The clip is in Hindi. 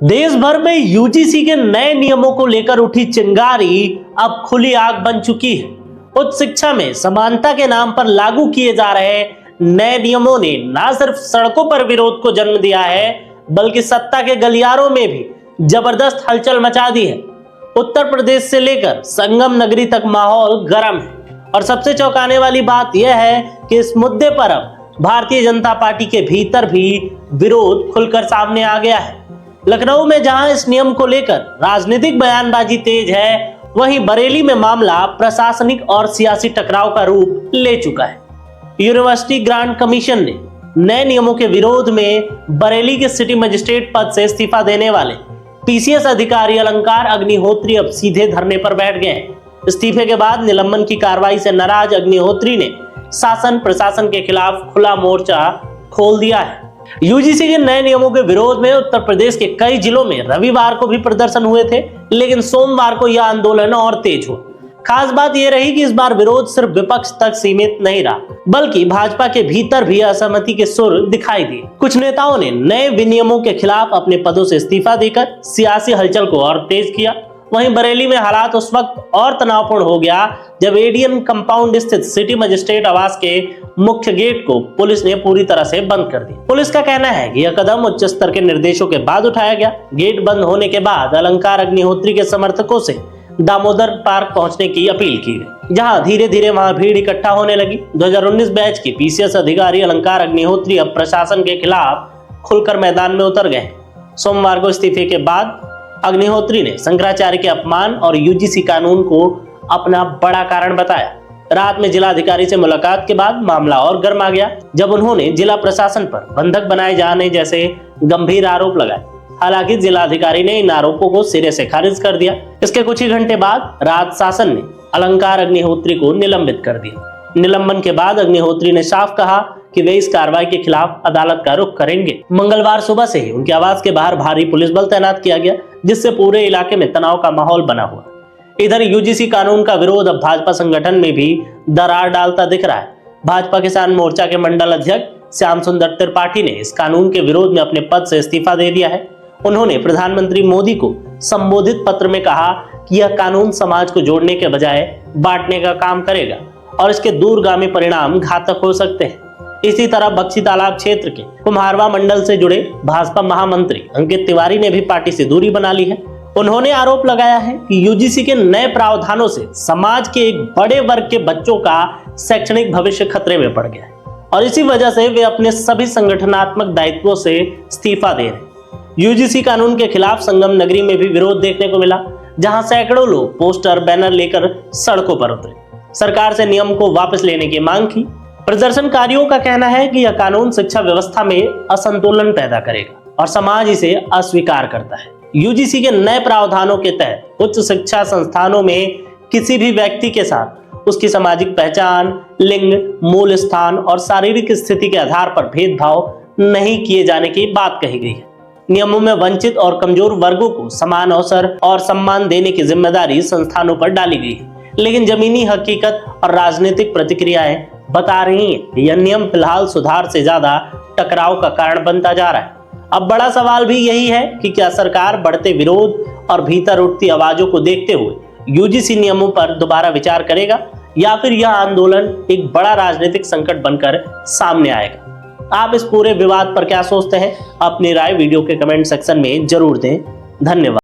देश भर में यूजीसी के नए नियमों को लेकर उठी चिंगारी अब खुली आग बन चुकी है। उच्च शिक्षा में समानता के नाम पर लागू किए जा रहे नए नियमों ने न सिर्फ सड़कों पर विरोध को जन्म दिया है, बल्कि सत्ता के गलियारों में भी जबरदस्त हलचल मचा दी है। उत्तर प्रदेश से लेकर संगम नगरी तक माहौल गर्म है और सबसे चौंकाने वाली बात यह है कि इस मुद्दे पर अब भारतीय जनता पार्टी के भीतर भी विरोध खुलकर सामने आ गया है। लखनऊ में जहां इस नियम को लेकर राजनीतिक बयानबाजी तेज है, वहीं बरेली में मामला प्रशासनिक और सियासी टकराव का रूप ले चुका है। यूनिवर्सिटी ग्रांट कमीशन ने नए नियमों के विरोध में बरेली के सिटी मजिस्ट्रेट पद से इस्तीफा देने वाले पीसीएस अधिकारी अलंकार अग्निहोत्री अब सीधे धरने पर बैठ गए हैं। इस्तीफे के बाद निलंबन की कार्रवाई से नाराज अग्निहोत्री ने शासन प्रशासन के खिलाफ खुला मोर्चा खोल दिया है। यूजीसी के नए नियमों के विरोध में उत्तर प्रदेश के कई जिलों में रविवार को भी प्रदर्शन हुए थे, लेकिन सोमवार को यह आंदोलन और तेज हुआ। खास बात यह रही कि इस बार विरोध सिर्फ विपक्ष तक सीमित नहीं रहा, बल्कि भाजपा के भीतर भी असहमति के सुर दिखाई दिए। कुछ नेताओं ने नए विनियमों के खिलाफ अपने पदों से इस्तीफा देकर सियासी हलचल को और तेज किया। वहीं बरेली में हालात उस वक्त और तनावपूर्ण हो गया जब एडीएम कंपाउंड स्थित सिटी मजिस्ट्रेट आवास के मुख्य गेट को पुलिस ने पूरी तरह से बंद कर दिया। पुलिस का कहना है कि यह कदम उच्च स्तर के निर्देशों के बाद उठाया गया। गेट बंद होने के बाद अलंकार अग्निहोत्री के समर्थकों से दामोदर पार्क पहुंचने की अपील की गई, जहां धीरे धीरे वहां भीड़ इकट्ठा होने लगी। 2019 बैच की पीसीएस अधिकारी अलंकार अग्निहोत्री अब प्रशासन के खिलाफ खुलकर मैदान में उतर गए। सोमवार को इस्तीफे के बाद अग्निहोत्री ने शंकराचार्य के अपमान और यूजीसी कानून को अपना बड़ा कारण बताया। रात में जिलाधिकारी से मुलाकात के बाद मामला और गर्म आ गया, जब उन्होंने जिला प्रशासन पर बंधक बनाए जाने जैसे गंभीर आरोप लगाए। हालांकि जिलाधिकारी ने इन आरोपों को सिरे से खारिज कर दिया। इसके कुछ ही घंटे बाद राज्य शासन ने अलंकार अग्निहोत्री को निलंबित कर दिया। निलंबन के बाद अग्निहोत्री ने साफ कहा कि वे इस कार्रवाई के खिलाफ अदालत का रुख करेंगे। मंगलवार सुबह से ही उनके आवास के बाहर भारी पुलिस बल तैनात किया गया, जिससे पूरे इलाके में तनाव का माहौल बना हुआ। इधर यूजीसी कानून का विरोध अब भाजपा संगठन में भी दरार डालता दिख रहा है। भाजपा किसान मोर्चा के मंडल अध्यक्ष श्याम सुंदर त्रिपाठी ने इस कानून के विरोध में अपने पद से इस्तीफा दे दिया है। उन्होंने प्रधानमंत्री मोदी को संबोधित पत्र में कहा कि यह कानून समाज को जोड़ने के बजाय बांटने का काम करेगा और इसके दूरगामी परिणाम घातक हो सकते हैं। इसी तरह बक्सी तालाब क्षेत्र के कुम्हारवा मंडल से जुड़े भाजपा महामंत्री अंकित तिवारी ने भी पार्टी से दूरी बना ली है। उन्होंने आरोप लगाया है कि यूजीसी के नए प्रावधानों से समाज के एक बड़े वर्ग के बच्चों का शैक्षणिक भविष्य खतरे में पड़ गया है और इसी वजह से वे अपने सभी संगठनात्मक दायित्वों से इस्तीफा दे रहे। यूजीसी कानून के खिलाफ संगम नगरी में भी विरोध देखने को मिला, जहां सैकड़ों लोग पोस्टर बैनर लेकर सड़कों पर उतरे, सरकार से नियम को वापस लेने की मांग की। प्रदर्शनकारियों का कहना है कि यह कानून शिक्षा व्यवस्था में असंतुलन पैदा करेगा और समाज इसे अस्वीकार करता है। यूजीसी के नए प्रावधानों के तहत उच्च शिक्षा संस्थानों में किसी भी व्यक्ति के साथ उसकी सामाजिक पहचान, लिंग, मूल स्थान और शारीरिक स्थिति के आधार पर भेदभाव नहीं किए जाने की बात कही गई है। नियमों में वंचित और कमजोर वर्गों को समान अवसर और सम्मान देने की जिम्मेदारी संस्थानों पर डाली गई है, लेकिन जमीनी हकीकत और राजनीतिक प्रतिक्रियाएं बता रही हैं कि यह नियम फिलहाल सुधार से ज्यादा टकराव का कारण बनता जा रहा है। अब बड़ा सवाल भी यही है कि क्या सरकार बढ़ते विरोध और भीतर उठती आवाजों को देखते हुए यूजीसी नियमों पर दोबारा विचार करेगा, या फिर यह आंदोलन एक बड़ा राजनीतिक संकट बनकर सामने आएगा। आप इस पूरे विवाद पर क्या सोचते हैं? अपनी राय वीडियो के कमेंट सेक्शन में जरूर दें। धन्यवाद।